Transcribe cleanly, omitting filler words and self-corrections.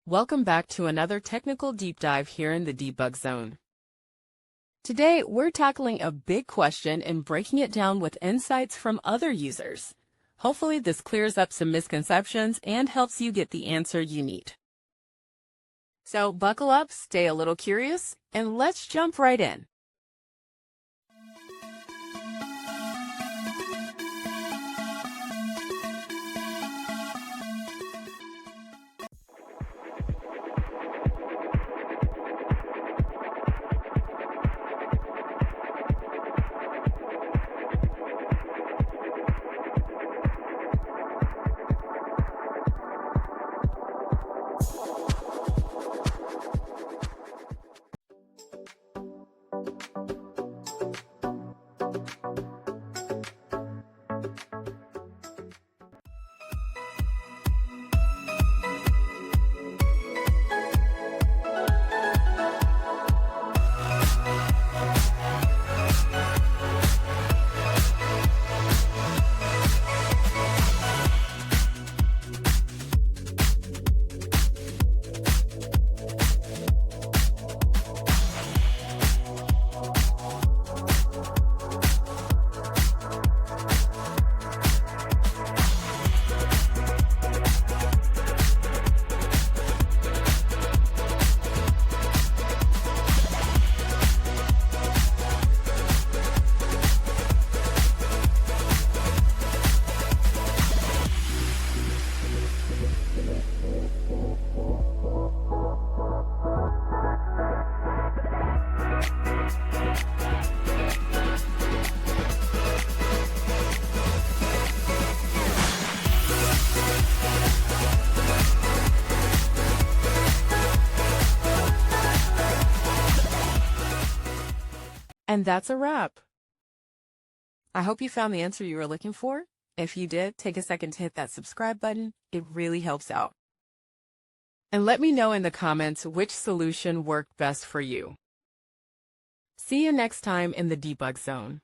Welcome back to another technical deep dive here in the debug zone. Today, we're tackling a big question and breaking it down with insights from other users. Hopefully, this clears up some misconceptions and helps you get the answer you need. So buckle up, stay a little curious, and let's jump right in. And that's a wrap. I hope you found the answer you were looking for. If you did, take a second to hit that subscribe button. It really helps out. And let me know in the comments which solution worked best for you. See you next time in the debug zone.